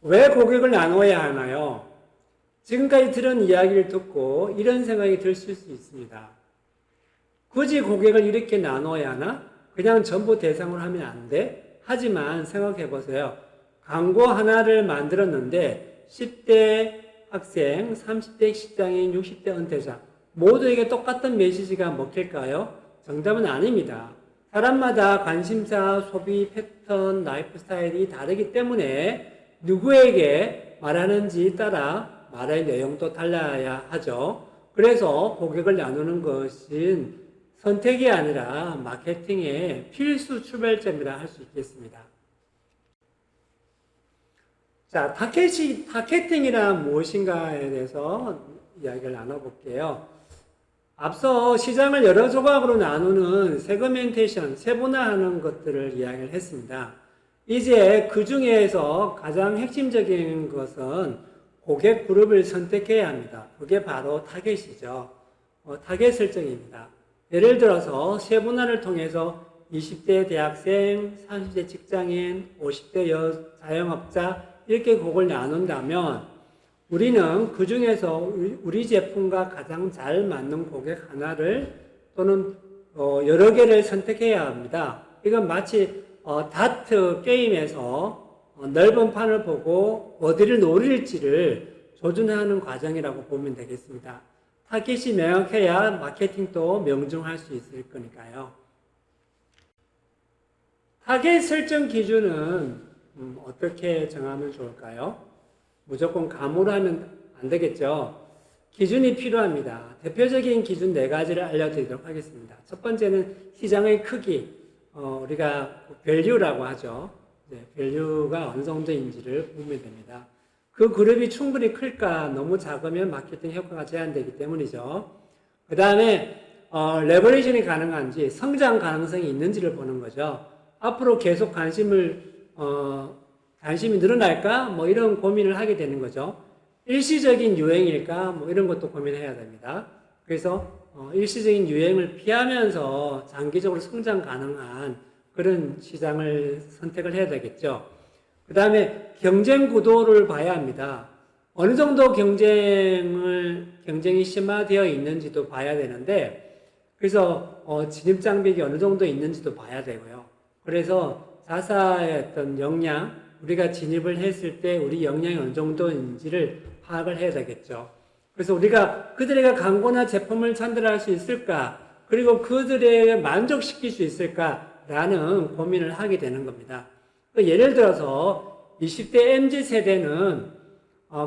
왜 고객을 나눠야 하나요? 지금까지 들은 이야기를 듣고 이런 생각이 드실 수 있습니다. 굳이 고객을 이렇게 나눠야 하나? 그냥 전부 대상으로 하면 안 돼? 하지만 생각해 보세요. 광고 하나를 만들었는데 10대 학생, 30대 직장인, 60대 은퇴자 모두에게 똑같은 메시지가 먹힐까요? 정답은 아닙니다. 사람마다 관심사, 소비 패턴, 라이프 스타일이 다르기 때문에 누구에게 말하는지 따라 말할 내용도 달라야 하죠. 그래서 고객을 나누는 것은 선택이 아니라 마케팅의 필수 출발점이라 할 수 있겠습니다. 자, 타겟팅이란 무엇인가에 대해서 이야기를 나눠볼게요. 앞서 시장을 여러 조각으로 나누는 세그멘테이션, 세분화하는 것들을 이야기를 했습니다. 이제 그 중에서 가장 핵심적인 것은 고객 그룹을 선택해야 합니다. 그게 바로 타겟이죠. 타겟 설정입니다. 예를 들어서 세분화를 통해서 20대 대학생, 30대 직장인, 50대 자영업자 이렇게 곡을 나눈다면 우리는 그 중에서 우리 제품과 가장 잘 맞는 고객 하나를 또는 여러 개를 선택해야 합니다. 이건 마치 다트 게임에서 넓은 판을 보고 어디를 노릴지를 조준하는 과정이라고 보면 되겠습니다. 타깃이 명확해야 마케팅도 명중할 수 있을 거니까요. 타깃 설정 기준은 어떻게 정하면 좋을까요? 무조건 감으로 하면 안 되겠죠. 기준이 필요합니다. 대표적인 기준 4가지를 알려드리도록 하겠습니다. 첫 번째는 시장의 크기, 우리가 value라고 하죠. value가 어느 정도인지를 보면 됩니다. 그 그룹이 충분히 클까? 너무 작으면 마케팅 효과가 제한되기 때문이죠. 그 다음에 레버리지이 가능한지, 성장 가능성이 있는지를 보는 거죠. 앞으로 계속 관심이 늘어날까? 뭐 이런 고민을 하게 되는 거죠. 일시적인 유행일까? 뭐 이런 것도 고민해야 됩니다. 그래서 일시적인 유행을 피하면서 장기적으로 성장 가능한 그런 시장을 선택을 해야 되겠죠. 그 다음에 경쟁 구도를 봐야 합니다. 어느 정도 경쟁이 심화되어 있는지도 봐야 되는데, 그래서 진입 장벽이 어느 정도 있는지도 봐야 되고요. 그래서 자사의 어떤 역량, 우리가 진입을 했을 때 우리 역량이 어느 정도인지를 파악을 해야 되겠죠. 그래서 우리가 그들에게 광고나 제품을 전달할 수 있을까? 그리고 그들에게 만족시킬 수 있을까라는 고민을 하게 되는 겁니다. 예를 들어서 20대 MZ세대는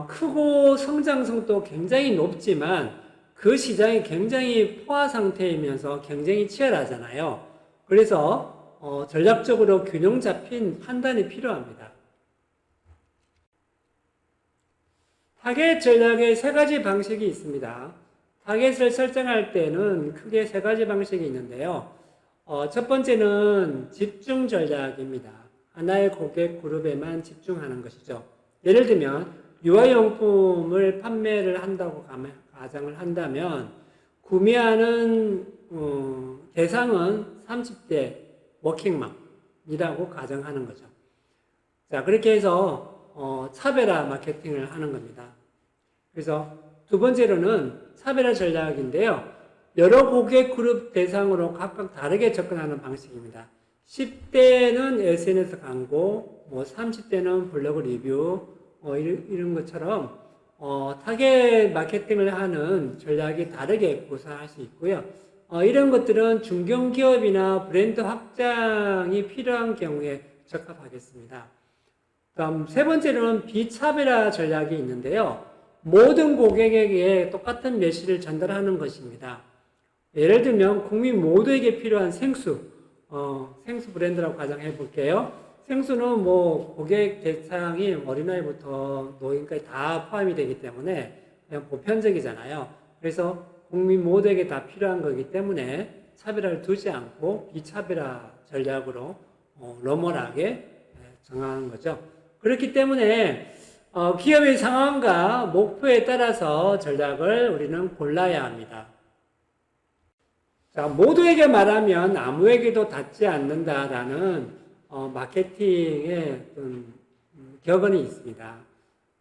크고 성장성도 굉장히 높지만 그 시장이 굉장히 포화 상태이면서 경쟁이 치열하잖아요. 그래서 전략적으로 균형 잡힌 판단이 필요합니다. 타겟 전략의 3가지 방식이 있습니다. 타겟을 설정할 때는 크게 3가지 방식이 있는데요. 첫 번째는 집중 전략입니다. 하나의 고객 그룹에만 집중하는 것이죠. 예를 들면 유아용품을 판매를 한다고 가정을 한다면 구매하는 대상은 30대 워킹맘이라고 가정하는 거죠. 자, 그렇게 해서 차별화 마케팅을 하는 겁니다. 그래서 두 번째로는 차별화 전략인데요. 여러 고객 그룹 대상으로 각각 다르게 접근하는 방식입니다. 10대는 SNS 광고, 30대는 블로그 리뷰, 이런 것처럼, 타겟 마케팅을 하는 전략이 다르게 구사할 수 있고요. 이런 것들은 중견기업이나 브랜드 확장이 필요한 경우에 적합하겠습니다. 다음, 세 번째로는 비차별화 전략이 있는데요. 모든 고객에게 똑같은 메시지를 전달하는 것입니다. 예를 들면, 국민 모두에게 필요한 생수 브랜드라고 가정해 볼게요. 생수는 고객 대상이 어린아이부터 노인까지 다 포함이 되기 때문에 그냥 보편적이잖아요. 그래서 국민 모두에게 다 필요한 거기 때문에 차별화를 두지 않고 비차별화 전략으로 노멀하게 정하는 거죠. 그렇기 때문에 기업의 상황과 목표에 따라서 전략을 우리는 골라야 합니다. 자, 모두에게 말하면 아무에게도 닿지 않는다라는 마케팅의 어떤 격언이 있습니다.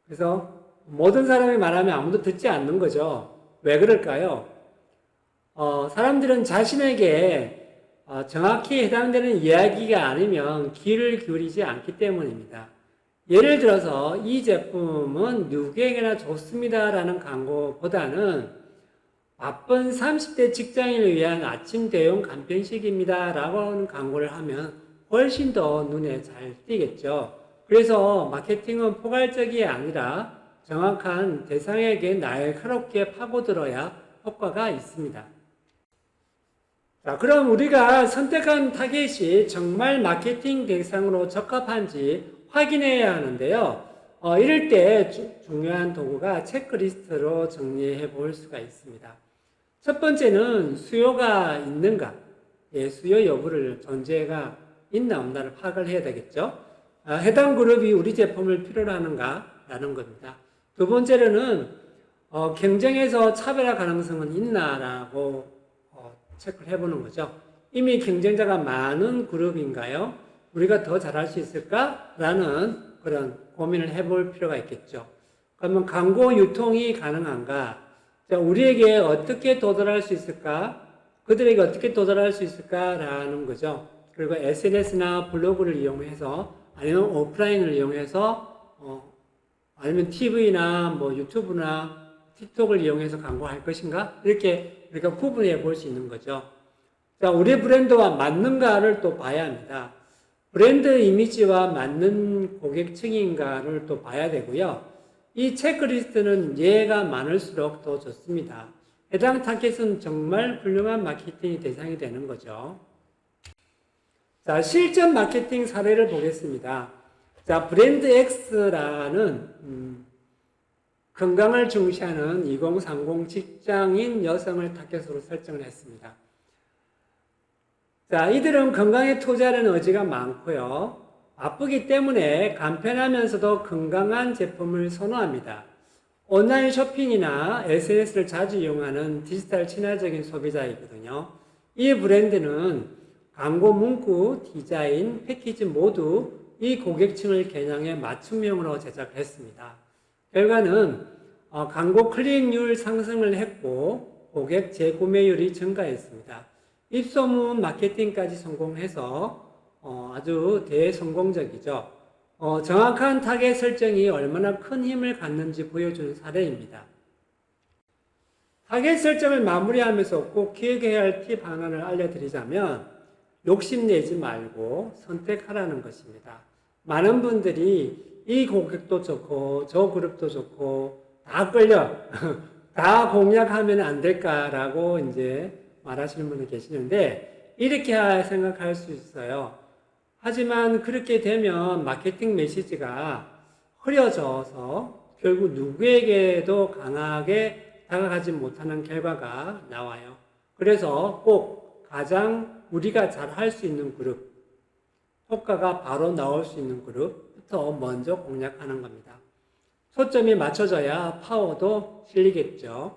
그래서 모든 사람이 말하면 아무도 듣지 않는 거죠. 왜 그럴까요? 사람들은 자신에게 정확히 해당되는 이야기가 아니면 귀를 기울이지 않기 때문입니다. 예를 들어서 이 제품은 누구에게나 좋습니다라는 광고보다는 바쁜 30대 직장인을 위한 아침 대용 간편식입니다 라고 하는 광고를 하면 훨씬 더 눈에 잘 띄겠죠. 그래서 마케팅은 포괄적이 아니라 정확한 대상에게 날카롭게 파고들어야 효과가 있습니다. 자, 그럼 우리가 선택한 타겟이 정말 마케팅 대상으로 적합한지 확인해야 하는데요. 이럴 때 중요한 도구가 체크리스트로 정리해 볼 수가 있습니다. 첫 번째는 수요가 있는가, 수요 여부를 존재가 있나 없나를 파악을 해야 되겠죠. 해당 그룹이 우리 제품을 필요로 하는가라는 겁니다. 두 번째로는 경쟁에서 차별화 가능성은 있나라고 체크를 해보는 거죠. 이미 경쟁자가 많은 그룹인가요? 우리가 더 잘할 수 있을까라는 그런 고민을 해볼 필요가 있겠죠. 그러면 광고 유통이 가능한가? 자, 우리에게 어떻게 도달할 수 있을까? 그들에게 어떻게 도달할 수 있을까라는 거죠. 그리고 SNS나 블로그를 이용해서 아니면 오프라인을 이용해서 아니면 TV나 뭐 유튜브나 틱톡을 이용해서 광고할 것인가? 이렇게 우리가 구분해 볼 수 있는 거죠. 자, 우리 브랜드와 맞는가를 또 봐야 합니다. 브랜드 이미지와 맞는 고객층인가를 또 봐야 되고요. 이 체크리스트는 예가 많을수록 더 좋습니다. 해당 타겟은 정말 훌륭한 마케팅의 대상이 되는 거죠. 자, 실전 마케팅 사례를 보겠습니다. 자, 브랜드 X라는 건강을 중시하는 2030 직장인 여성을 타겟으로 설정을 했습니다. 자, 이들은 건강에 투자하는 의지가 많고요. 바쁘기 때문에 간편하면서도 건강한 제품을 선호합니다. 온라인 쇼핑이나 SNS를 자주 이용하는 디지털 친화적인 소비자이거든요. 이 브랜드는 광고 문구, 디자인, 패키지 모두 이 고객층을 겨냥해 맞춤형으로 제작했습니다. 결과는 광고 클릭률 상승을 했고 고객 재구매율이 증가했습니다. 입소문 마케팅까지 성공해서 아주 대성공적이죠. 정확한 타겟 설정이 얼마나 큰 힘을 갖는지 보여주는 사례입니다. 타겟 설정을 마무리하면서 꼭 기억해야 할 팁 하나를 알려드리자면 욕심내지 말고 선택하라는 것입니다. 많은 분들이 이 고객도 좋고 저 그룹도 좋고 다 끌려 다 공략하면 안 될까라고 이제 말하시는 분이 계시는데 이렇게 생각할 수 있어요. 하지만 그렇게 되면 마케팅 메시지가 흐려져서 결국 누구에게도 강하게 다가가지 못하는 결과가 나와요. 그래서 꼭 가장 우리가 잘 할 수 있는 그룹, 효과가 바로 나올 수 있는 그룹부터 먼저 공략하는 겁니다. 초점이 맞춰져야 파워도 실리겠죠.